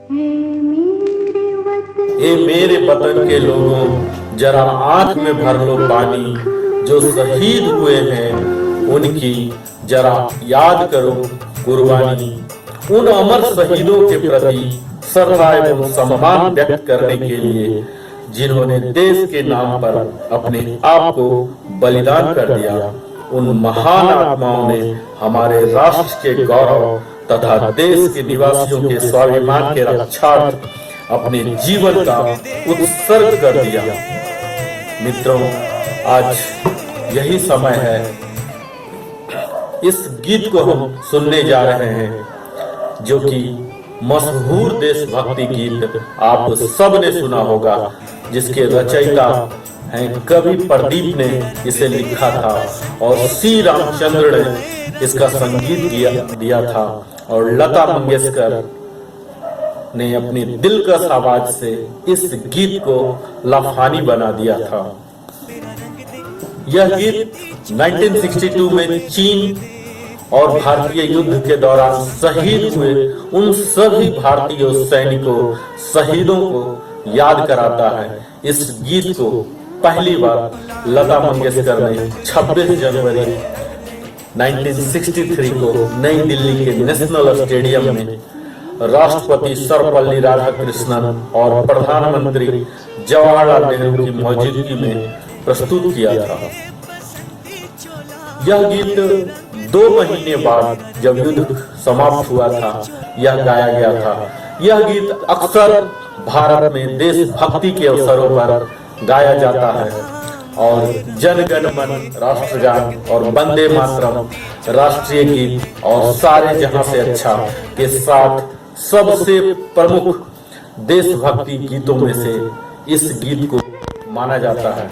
ए मेरे वतन के लोगों, जरा आंख में भर लो पानी। जो शहीद हुए हैं उनकी जरा याद करो कुर्बानी। उन अमर शहीदों के प्रति श्रद्धा एवं सम्मान व्यक्त करने के लिए जिन्होंने देश के नाम पर अपने आप को बलिदान कर दिया, उन महान आत्माओं ने हमारे राष्ट्र के गौरव तथा देश के निवासियों के स्वाभिमान के रक्षार्थ अपने जीवन का उत्सर्ग कर दिया। मित्रों, आज यही समय है, इस गीत को हम सुनने जा रहे हैं, जो कि मशहूर देशभक्ति गीत आप सब ने सुना होगा, जिसके रचयिता हैं कवि प्रदीप ने इसे लिखा था और श्री रामचंद्र ने इसका संगीत दिया था और लता मंगेशकर ने अपनी दिलकश आवाज से इस गीत को लाफानी बना दिया था। यह गीत 1962 में चीन और भारतीय युद्ध के दौरान शहीद हुए उन सभी भारतीय सैनिकों शहीदों को याद कराता है। इस गीत को पहली बार लता मंगेशकर ने 26 जनवरी 1963 को नई दिल्ली के नेशनल स्टेडियम में राष्ट्रपति सर्वपल्ली राधाकृष्णन और प्रधानमंत्री जवाहरलाल नेहरू की मौजूदगी में प्रस्तुत किया था। यह गीत 2 महीने बाद जब युद्ध समाप्त हुआ था, यह गाया गया था। यह गीत अक्सर भारत में देशभक्ति के अवसरों पर गाया जाता है और जन गण मन राष्ट्रगान और वंदे मातरम राष्ट्रीय गीत और सारे जहां से अच्छा के साथ सबसे प्रमुख देशभक्ति गीतों में से इस गीत को माना जाता है।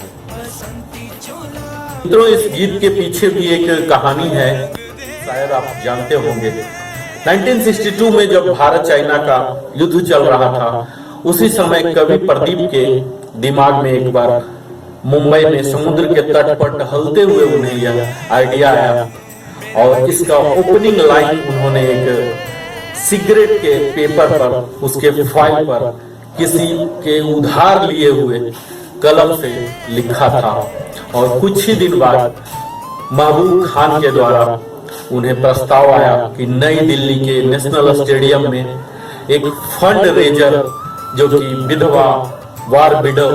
मित्रों, इस गीत के पीछे भी एक कहानी है, शायद आप जानते होंगे। 1962 में जब भारत चाइना का युद्ध चल रहा था, उसी समय कवि प्रदीप के दिमाग में एक बार मुंबई में समुद्र के तट पर टहलते हुए उन्हें यह आइडिया आया और इसका ओपनिंग लाइन उन्होंने एक सिगरेट के पेपर पर, उसके फाइल पर किसी के उधार लिए हुए कलम से लिखा था और कुछ ही दिन बाद महबूब खान के द्वारा उन्हें प्रस्ताव आया कि नई दिल्ली के नेशनल स्टेडियम में एक फंड रेजर, जो कि विधवा वार विडो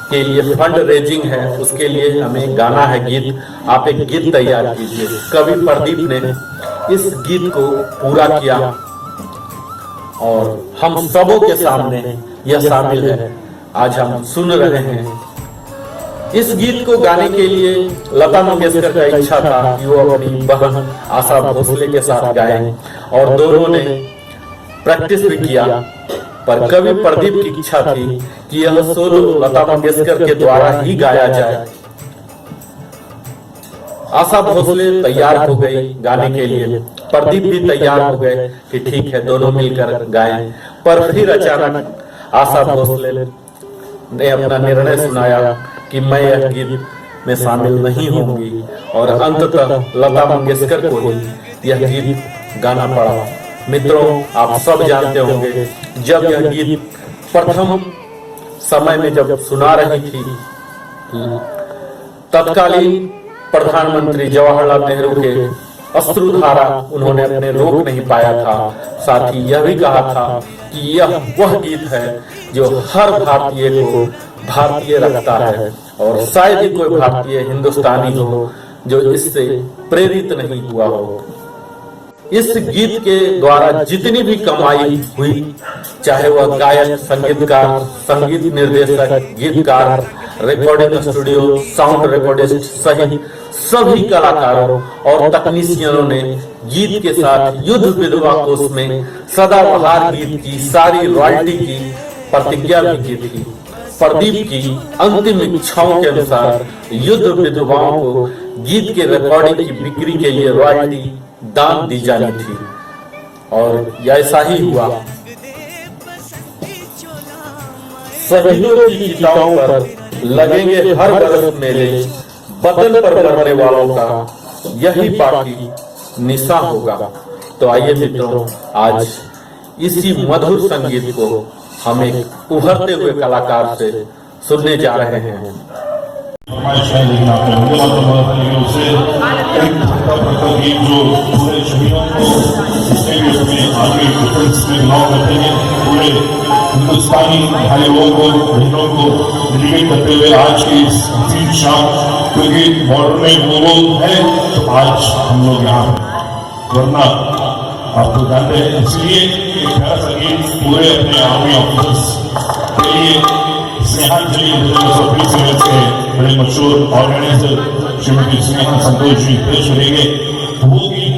के लिए फंड रेजिंग है, उसके लिए हमें गाना है गीत, आप एक गीत तैयार कीजिए। कवि प्रदीप ने इस गीत को पूरा किया और हम सबों के सामने यह शामिल है, आज हम सुन रहे हैं। इस गीत को गाने के लिए लता मंगेशकर का इच्छा था कि वो अपनी बहन आशा भोसले के साथ गाएं और दोनों ने प्रैक्टिस भी किया, पर कवि प्रदीप की इच्छा थी कि यह सोलो लता मंगेशकर के द्वारा ही गाया जाए। आशा भोसले तैयार हो गई गाने के लिए, प्रदीप भी तैयार हो गए कि ठीक है दोनों मिलकर गाएं, पर फिर अचानक आशा भोसले ने अपना निर्णय सुनाया कि मैं यह गीत में शामिल नहीं होंगी और अंततः लता मंगेशकर को ही यह गीत गाना पड़ा। मित्रों, आप सब जानते होंगे, जब यह गीत प्रथम समय में जब सुना रही थी, तत्कालीन प्रधानमंत्री जवाहरलाल नेहरू के अश्रुधारा उन्होंने अपने रोक नहीं पाया था। साथ ही यह भी कहा था कि यह वह गीत है जो हर भारतीय को भारतीय रखता है और शायद ही कोई भारतीय हिंदुस्तानी हो जो इससे प्रेरित नहीं हुआ हो। इस गीत के द्वारा जितनी भी कमाई हुई, चाहे वह गायक, संगीतकार, संगीत निर्देशक, गीतकार, रिकॉर्डिंग स्टूडियो, साउंड रिकॉर्डिस्ट सहित सभी कलाकारों और तकनीशियनों ने गीत के साथ युद्ध विधवा कोष में सदाबहार गीत की सारी रॉयल्टी की प्रतिज्ञा भी की थी। प्रदीप की अंतिम इच्छाओं के अनुसार युद्ध विधवाओं को गीत के रिकॉर्डिंग की बिक्री के लिए रॉयल्टी दान दी जानी थी और ऐसा ही हुआ। शहीदों की चिताओं पर लगेंगे हर बरस मेले, वतन पर मरने वालों का यही बाकी निशा होगा। तो आइए मित्रों, आज इसी मधुर संगीत को हम एक उभरते हुए कलाकार से सुनने जा रहे हैं। लेकिन आपने मुझे मालूम हुआ था, लेकिन उससे एक गीत जो पूरे शहीदों को जिसने भी उसमें आगे डिफेंस में बिलोंग करते हैं, पूरे हिंदुस्तानी भाइयों को बहनों को डेलीगेट करते हुए आज की इस हसीन शाम, क्योंकि बॉर्डर में वो लोग हैं तो आज हम लोग यहाँ, वरना आपको जानते हैं। इसलिए एक प्यारा सा गीत पूरे अपने आर्मी ऑफिसर्स के लिए स्नेहांजलि से बड़े मशहूर ऑर्गेनाइजर श्रीमती स्नेहा संतोष जी पेश करेंगे। वो गीत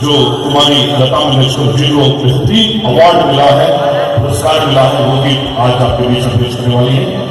जो कुमारी लता मंगेशकर जी को बेहतरीन अवार्ड मिला है, पुरस्कार मिला है, वो गीत आज आपके बीच में पेश करने वाली है।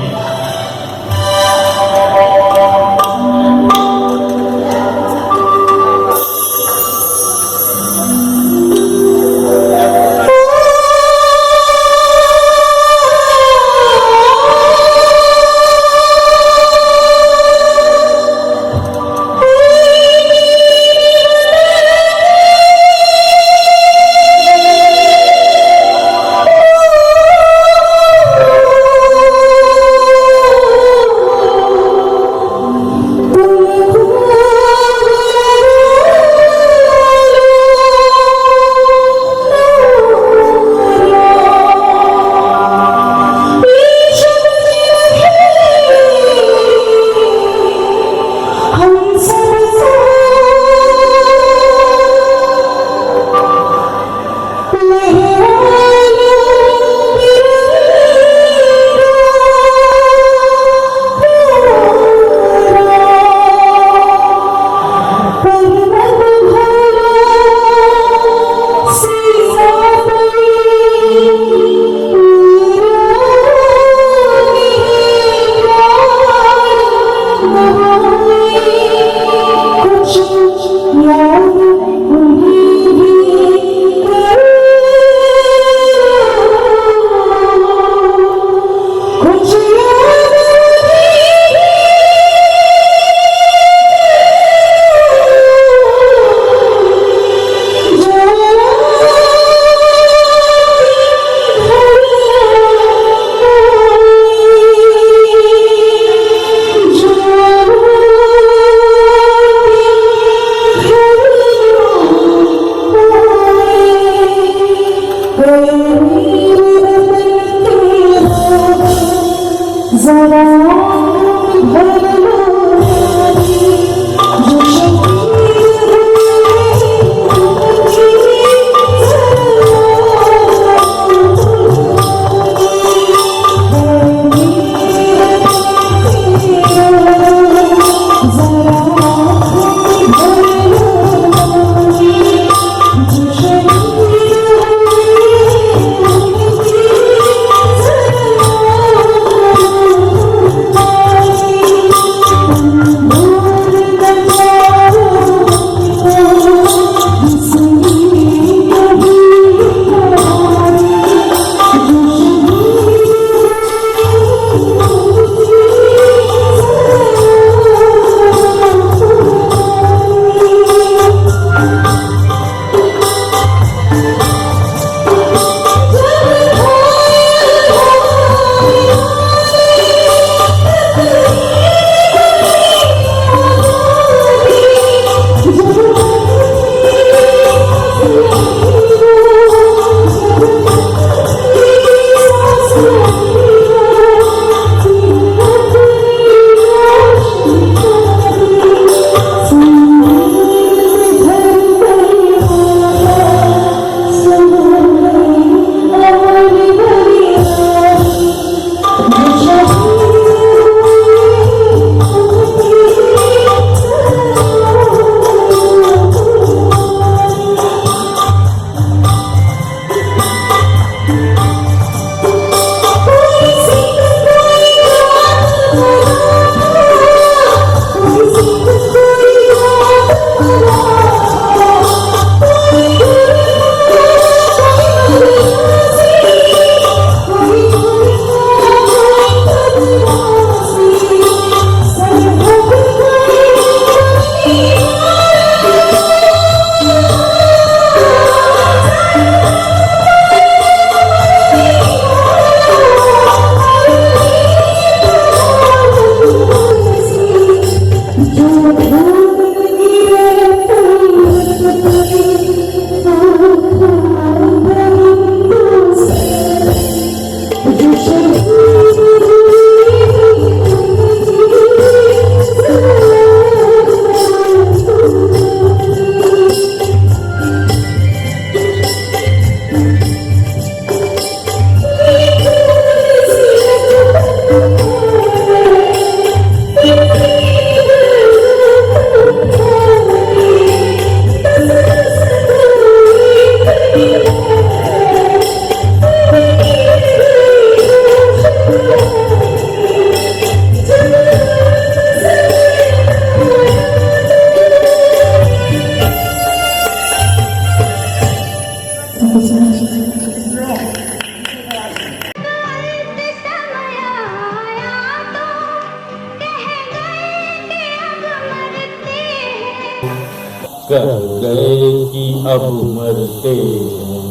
कह गए कि अब मरते हैं,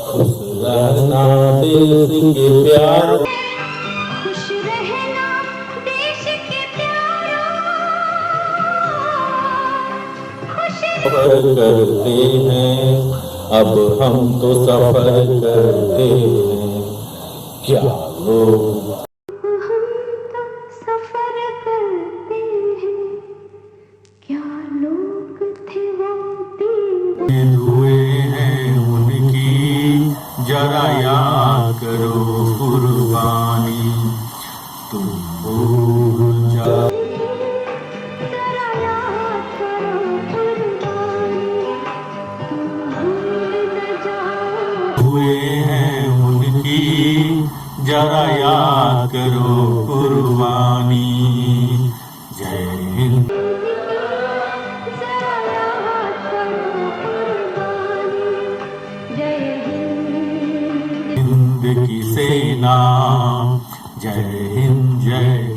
खुश रहना देश के प्यारों, खुश रहना देश के प्यारों, खुश सफर करते हैं, अब हम तो सफर करते हैं, क्या लोग हम तो सफर करते हैं, क्या लोग थे वो दीवाने। हुए हैं उनकी जरा याद करो कुर्बानी, तुम भूल जा जरा याद करो कुर्बानी, तुम भूल न जाओ। हुए हैं उनकी जरा याद करो कुर्बानी। जय हिंद। जरा याद करो कुर्बानी, जय हिंद। हिंद की सेना, जय हिंद जय